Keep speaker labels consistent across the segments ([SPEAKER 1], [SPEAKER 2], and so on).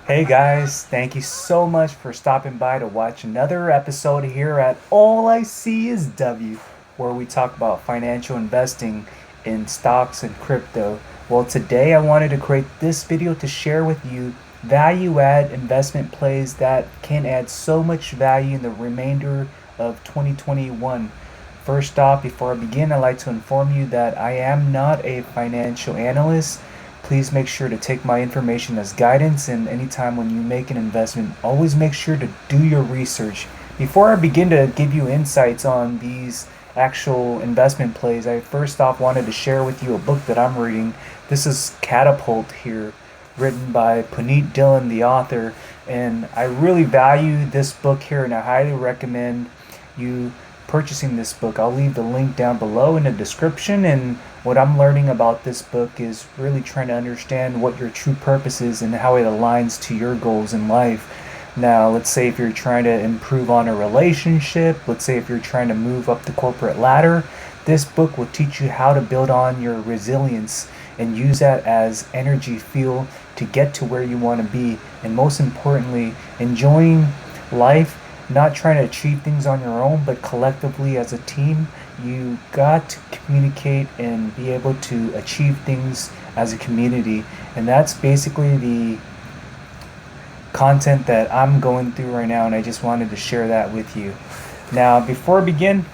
[SPEAKER 1] Hey guys, thank you so much for stopping by to watch another episode here at All I See Is W, where we talk about financial investing in stocks and crypto. Well, today I wanted to create this video to share with you value add investment plays that can add so much value in the remainder of 2021. First off, before I begin, I'd like to inform you that I am not a financial analyst. Please make sure to take my information as guidance, and anytime when you make an investment, always make sure to do your research. Before I begin to give you insights on these actual investment plays, I first off wanted to share with you a book that I'm reading. This is Catapult here, written by Puneet Dillon, the author, and I really value this book here, and I highly recommend you purchasing this book. I'll leave the link down below in the description, and what I'm learning about this book is really trying to understand what your true purpose is and how it aligns to your goals in life. Now, let's say if you're trying to improve on a relationship, let's say if you're trying to move up the corporate ladder, this book will teach you how to build on your resilience and use that as energy fuel to get to where you want to be. And most importantly, enjoying life, not trying to achieve things on your own, but collectively as a team. You got to communicate and be able to achieve things as a community. And that's basically the content that I'm going through right now, and I just wanted to share that with you. Now, before I begin,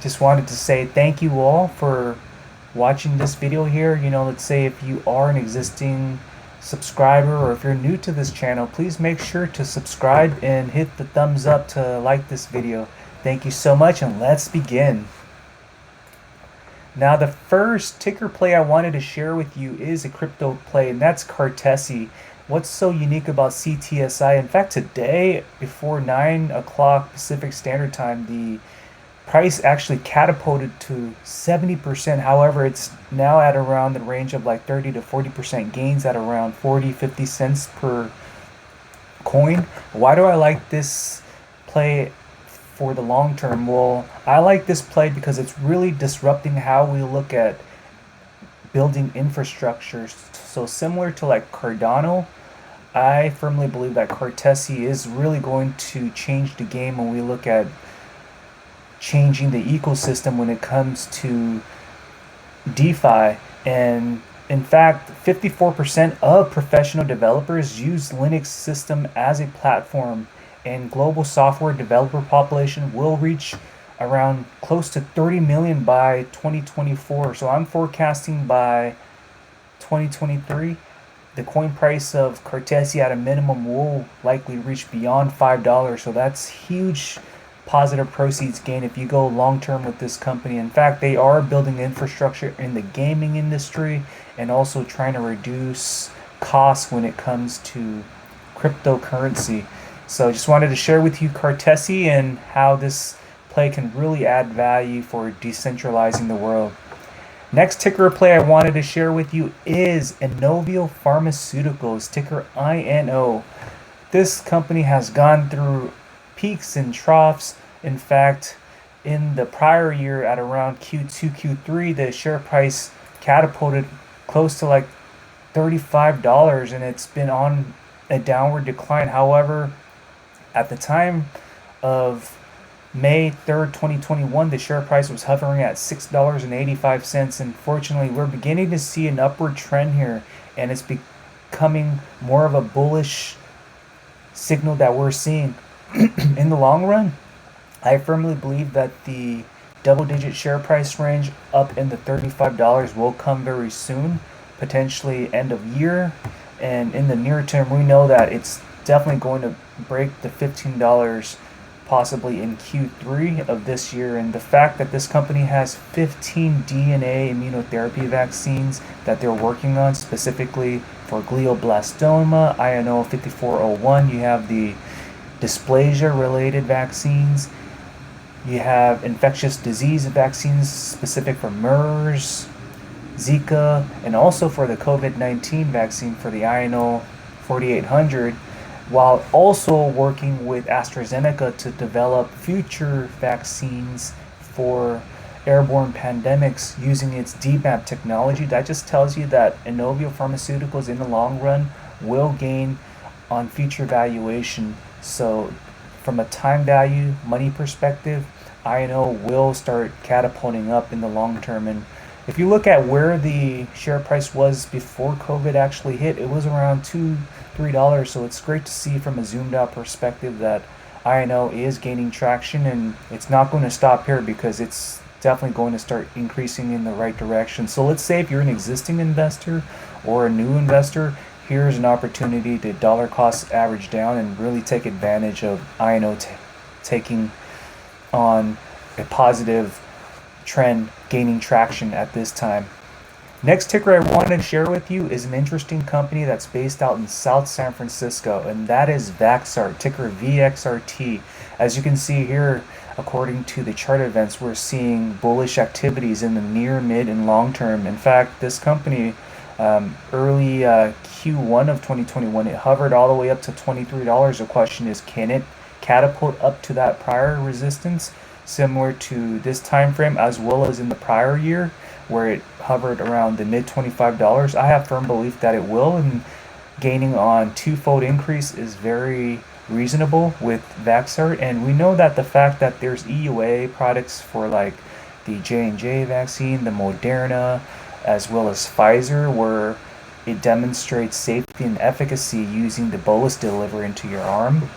[SPEAKER 1] just wanted to say thank you all for watching this video here. Let's say if you are an existing subscriber or if you're new to this channel, please make sure to subscribe and hit the thumbs up to like this video. Thank you so much, and let's begin. Now, the first ticker play I wanted to share with you is a crypto play, and that's Cartesi. What's so unique about CTSI? In fact, today, before 9 o'clock Pacific Standard Time, the price actually catapulted to 70%. However, it's now at around the range of like 30 to 40% gains at around 40-50 cents per coin. Why do I like this play for the long term? Well, I like this play because it's really disrupting how we look at building infrastructure. So similar to like Cardano, I firmly believe that Cartesi is really going to change the game when we look at changing the ecosystem when it comes to DeFi. And in fact, 54% of professional developers use Linux system as a platform, and global software developer population will reach around close to 30 million by 2024. So I'm forecasting by 2023, the coin price of Cartesi at a minimum will likely reach beyond $5. So that's huge positive proceeds gain if you go long term with this company. In fact, they are building infrastructure in the gaming industry and also trying to reduce costs when it comes to cryptocurrency. So I just wanted to share with you Cartesi and how this play can really add value for decentralizing the world. Next ticker play I wanted to share with you is Inovio Pharmaceuticals, ticker INO. This company has gone through peaks and troughs. In fact, in the prior year at around Q2, Q3, the share price catapulted close to like $35, and it's been on a downward decline. However, at the time of May 3rd, 2021, the share price was hovering at $6.85. And fortunately, we're beginning to see an upward trend here, and it's becoming more of a bullish signal that we're seeing. In the long run, I firmly believe that the double-digit share price range up in the $35 will come very soon, potentially end of year. And in the near term, we know that it's definitely going to break the $15 possibly in Q3 of this year. And the fact that this company has 15 DNA immunotherapy vaccines that they're working on specifically for glioblastoma, INO 5401, you have the dysplasia related vaccines, you have infectious disease vaccines specific for MERS, Zika, and also for the COVID-19 vaccine for the INO 4800, while also working with AstraZeneca to develop future vaccines for airborne pandemics using its DMAP technology. That just tells you that Inovio Pharmaceuticals in the long run will gain on future valuation. So from a time value, money perspective, INO will start catapulting up in the long term. And if you look at where the share price was before COVID actually hit, it was around $2, $3. So it's great to see from a zoomed out perspective that INO is gaining traction, and it's not going to stop here because it's definitely going to start increasing in the right direction. So let's say if you're an existing investor or a new investor, here's an opportunity to dollar cost average down and really take advantage of INO taking on a positive trend, gaining traction at this time. Next ticker I wanted to share with you is an interesting company that's based out in South San Francisco, and that is Vaxart, ticker VXRT. As you can see here, according to the chart events, we're seeing bullish activities in the near, mid, and long term. In fact, this company, early Q1 of 2021, it hovered all the way up to $23. The question is, can it catapult up to that prior resistance, similar to this time frame, as well as in the prior year, where it hovered around the mid $25? I have firm belief that it will, and gaining on twofold increase is very reasonable with Vaxart. And we know that the fact that there's EUA products for like the J&J vaccine, the Moderna, as well as Pfizer, where it demonstrates safety and efficacy using the bolus delivery into your arm.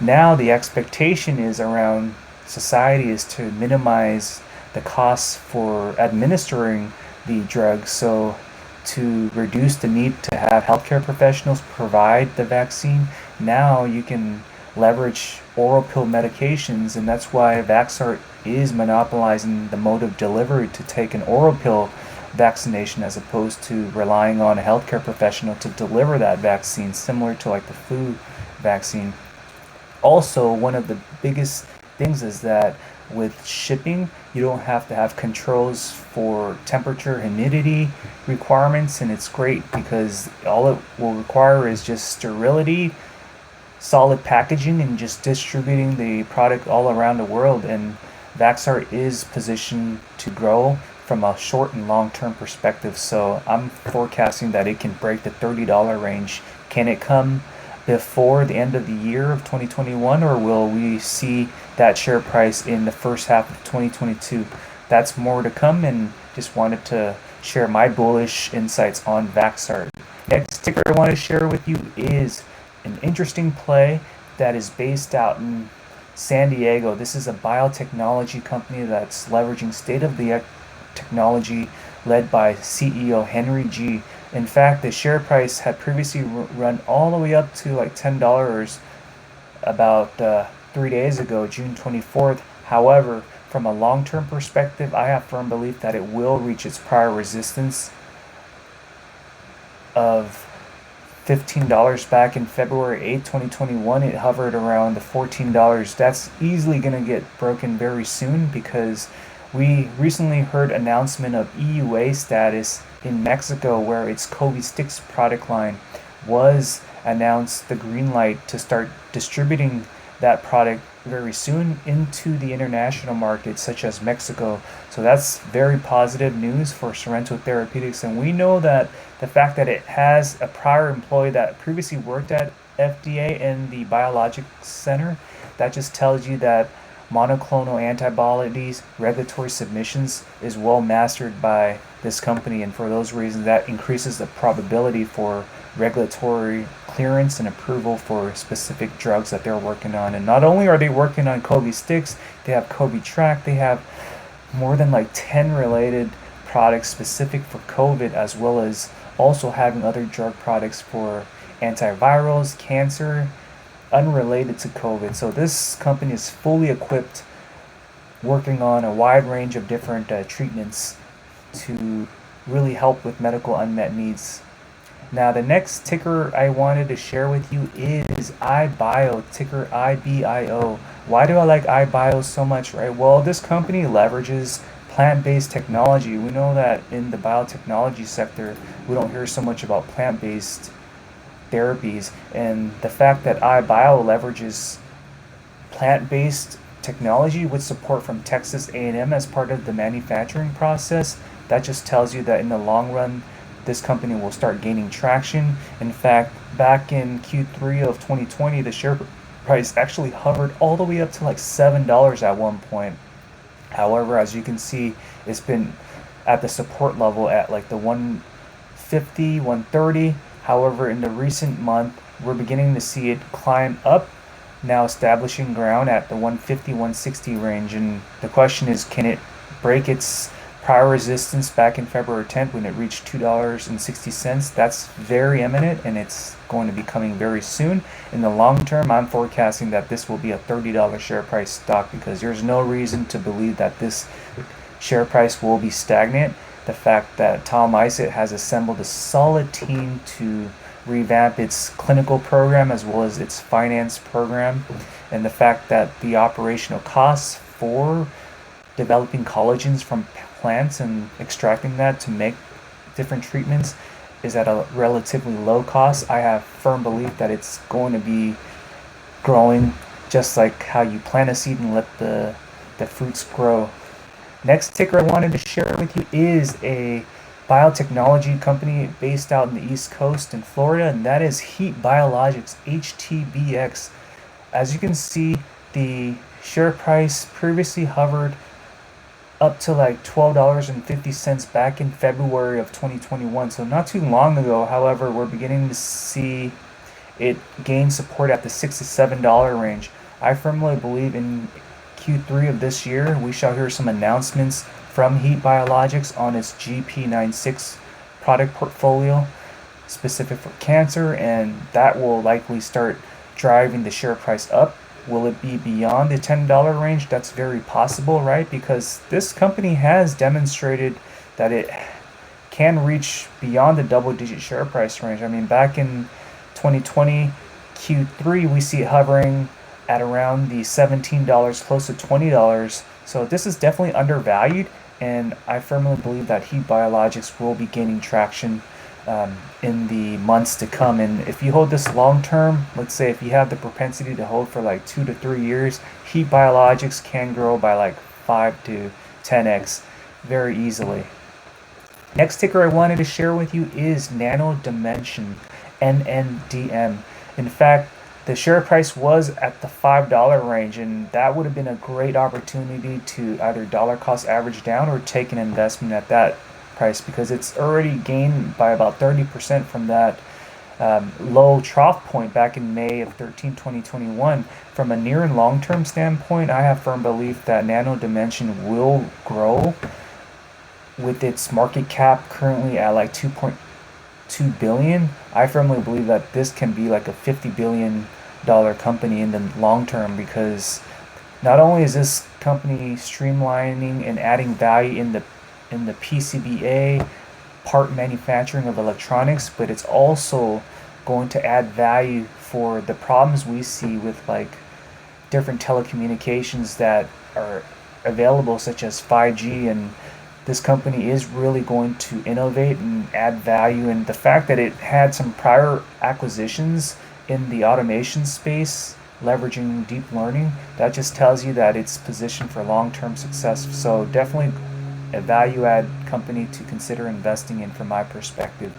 [SPEAKER 1] Now the expectation is around society is to minimize the costs for administering the drugs, so to reduce the need to have healthcare professionals provide the vaccine, now you can leverage oral pill medications, and that's why Vaxart is monopolizing the mode of delivery to take an oral pill vaccination as opposed to relying on a healthcare professional to deliver that vaccine, similar to like the flu vaccine. Also, one of the biggest things is that with shipping, you don't have to have controls for temperature, humidity requirements, and it's great because all it will require is just sterility, solid packaging, and just distributing the product all around the world. And Vaxart is positioned to grow from a short and long term perspective, so I'm forecasting that it can break the $30 range. Can it come before the end of the year of 2021, or will we see that share price in the first half of 2022? That's more to come, and just wanted to share my bullish insights on Vaxart. Next ticker I want to share with you is an interesting play that is based out in San Diego. This is a biotechnology company that's leveraging state-of-the-art technology led by CEO Henry G. In fact, the share price had previously run all the way up to like $10 about 3 days ago, June 24th. However, from a long-term perspective, I have firm belief that it will reach its prior resistance of $15 back in February 8, 2021. It hovered around the $14. That's easily going to get broken very soon because we recently heard announcement of EUA status in Mexico, where its COVID sticks product line was announced the green light to start distributing that product very soon into the international markets such as Mexico. So that's very positive news for Sorrento Therapeutics, and we know that the fact that it has a prior employee that previously worked at FDA and the Biologics Center, that just tells you that monoclonal antibodies regulatory submissions is well mastered by this company, and for those reasons that increases the probability for regulatory clearance and approval for specific drugs that they're working on. And not only are they working on COVID sticks, they have COVID track, they have more than like 10 related products specific for COVID, as well as also having other drug products for antivirals, cancer, unrelated to COVID. So this company is fully equipped, working on a wide range of different treatments to really help with medical unmet needs. Now, the next ticker I wanted to share with you is iBio, ticker IBIO. Why do I like iBio so much, right? Well, this company leverages plant-based technology. We know that in the biotechnology sector, we don't hear so much about plant-based therapies, and the fact that iBio leverages plant-based technology with support from Texas A&M as part of the manufacturing process, that just tells you that in the long run, this company will start gaining traction. In fact, back in Q3 of 2020, the share price actually hovered all the way up to like $7 at one point. However, as you can see, it's been at the support level at like the 150, 130. However, in the recent month, we're beginning to see it climb up, now establishing ground at the 150, 160 range. And the question is, can it break its prior resistance back in February 10th when it reached $2.60? That's very imminent, and it's going to be coming very soon. In the long term, I'm forecasting that this will be a $30 share price stock, because there's no reason to believe that this share price will be stagnant. The fact that Tom Isett has assembled a solid team to revamp its clinical program as well as its finance program, and the fact that the operational costs for developing collagens from plants and extracting that to make different treatments is at a relatively low cost. I have firm belief that it's going to be growing just like how you plant a seed and let the fruits grow. Next ticker I wanted to share with you is a biotechnology company based out in the East Coast in Florida, and that is Heat Biologics, HTBX. As you can see, the share price previously hovered up to like $12.50 back in February of 2021, so not too long ago. However, we're beginning to see it gain support at the $6 to $7 range. I firmly believe in Q3 of this year, we shall hear some announcements from Heat Biologics on its GP96 product portfolio specific for cancer, and that will likely start driving the share price up. Will it be beyond the $10 range? That's very possible, right? Because this company has demonstrated that it can reach beyond the double-digit share price range. I mean, back in 2020 Q3, we see it hovering at around the $17, close to $20. So this is definitely undervalued, and I firmly believe that Heat Biologics will be gaining traction in the months to come. And if you hold this long term, let's say if you have the propensity to hold for like 2 to 3 years, Heat Biologics can grow by like 5 to 10x very easily. Next ticker I wanted to share with you is Nano Dimension, NNDM. In fact, the share price was at the $5 range, and that would have been a great opportunity to either dollar cost average down or take an investment at that price, because it's already gained by about 30% from that low trough point back in May of 2021. From a near and long term standpoint, I have firm belief that Nano Dimension will grow, with its market cap currently at like 2.2 billion. I firmly believe that this can be like a $50 billion company in the long term, because not only is this company streamlining and adding value in the PCBA part manufacturing of electronics, but it's also going to add value for the problems we see with like different telecommunications that are available, such as 5G. And this company is really going to innovate and add value, and the fact that it had some prior acquisitions in the automation space leveraging deep learning, that just tells you that it's positioned for long-term success. So definitely a value-add company to consider investing in from my perspective.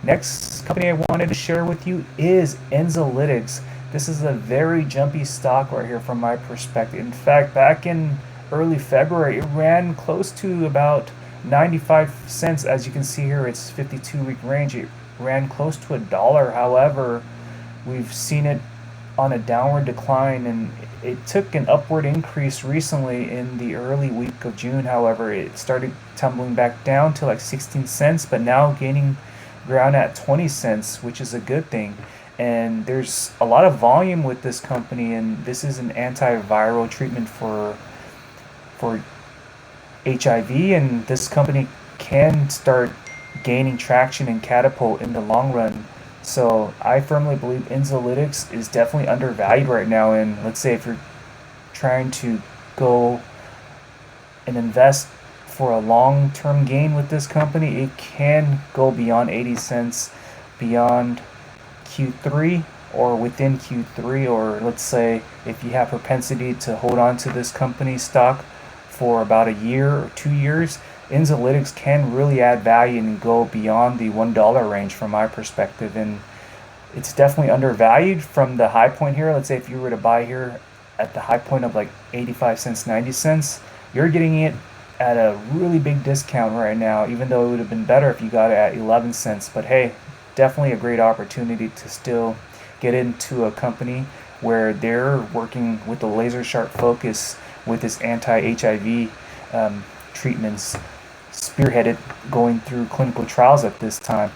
[SPEAKER 1] Next company I wanted to share with you is Enzolytics. This is a very jumpy stock right here from my perspective. In fact, back in early February, it ran close to about 95 cents. As you can see here, it's 52-week range. It ran close to $1. However, we've seen it on a downward decline, and it took an upward increase recently in the early week of June. However, it started tumbling back down to like 16 cents, but now gaining ground at 20 cents, which is a good thing. And there's a lot of volume with this company, and this is an antiviral treatment for HIV, and this company can start gaining traction in Catapult in the long run. So I firmly believe Enzolytics is definitely undervalued right now, and let's say if you're trying to go and invest for a long-term gain with this company, it can go beyond 80 cents beyond Q3 or within Q3, or let's say if you have propensity to hold on to this company stock for about a year or 2 years, Enzolytics can really add value and go beyond the $1 range from my perspective. And it's definitely undervalued from the high point here. Let's say if you were to buy here at the high point of like 85 cents, 90 cents, you're getting it at a really big discount right now, even though it would have been better if you got it at 11 cents. But hey, definitely a great opportunity to still get into a company where they're working with a laser sharp focus with this anti-HIV treatments spearheaded going through clinical trials at this time.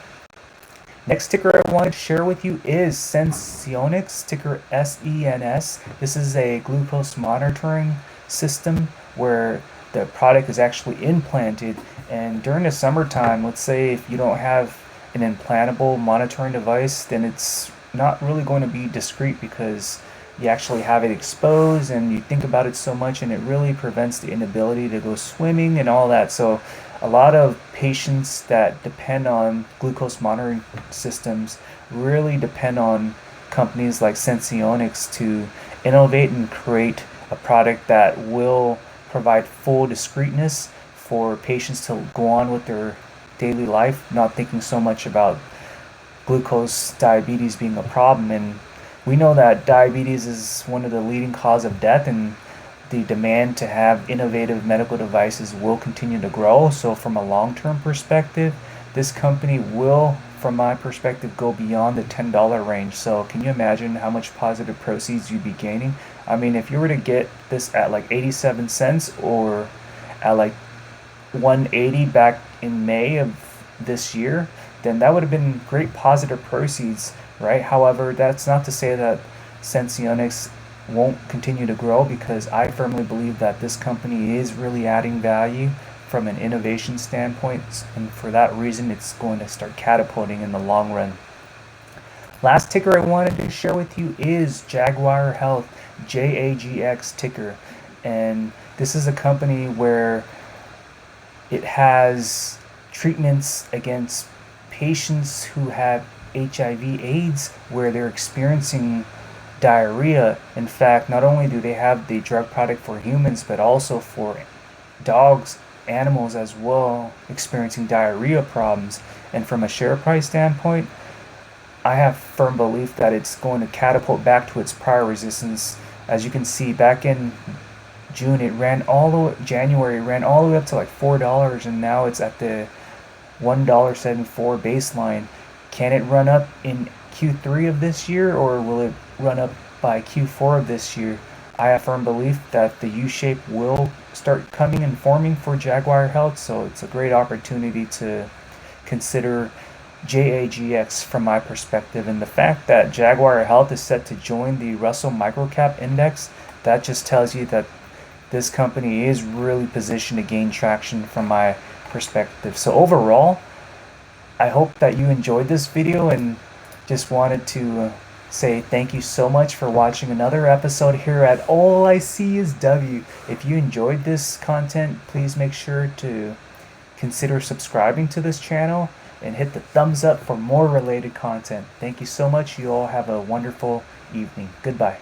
[SPEAKER 1] Next ticker I wanted to share with you is Senseonics, ticker SENS. This is a glucose monitoring system where the product is actually implanted, and during the summertime, let's say if you don't have an implantable monitoring device, then it's not really going to be discreet because you actually have it exposed and you think about it so much, and it really prevents the inability to go swimming and all that. So a lot of patients that depend on glucose monitoring systems really depend on companies like Senseonics to innovate and create a product that will provide full discreetness for patients to go on with their daily life, not thinking so much about glucose diabetes being a problem. And we know that diabetes is one of the leading cause of death, and the demand to have innovative medical devices will continue to grow. So from a long-term perspective, this company will, from my perspective, go beyond the $10 range. So can you imagine how much positive proceeds you'd be gaining? I mean, if you were to get this at like 87 cents or at like 180 back in May of this year, then that would have been great positive proceeds, right? However, that's not to say that Senseonics won't continue to grow, because I firmly believe that this company is really adding value from an innovation standpoint, and for that reason it's going to start catapulting in the long run. Last ticker I wanted to share with you is Jaguar Health, JAGX ticker, and this is a company where it has treatments against patients who have HIV/AIDS where they're experiencing diarrhea. In fact, not only do they have the drug product for humans, but also for dogs, animals as well, experiencing diarrhea problems. And from a share price standpoint, I have firm belief that it's going to catapult back to its prior resistance. As you can see, back in June, it ran all the way, January it ran all the way up to like $4, and now it's at the $1.74 baseline. Can it run up in Q3 of this year, or will it run up by Q4 of this year? I have firm belief that the U-shape will start coming and forming for Jaguar Health, so it's a great opportunity to consider JAGX from my perspective. And the fact that Jaguar Health is set to join the Russell Microcap Index, that just tells you that this company is really positioned to gain traction from my perspective. So overall, I hope that you enjoyed this video, and just wanted to say thank you so much for watching another episode here at All I See Is W. If you enjoyed this content, please make sure to consider subscribing to this channel and hit the thumbs up for more related content. Thank you so much. You all have a wonderful evening. Goodbye.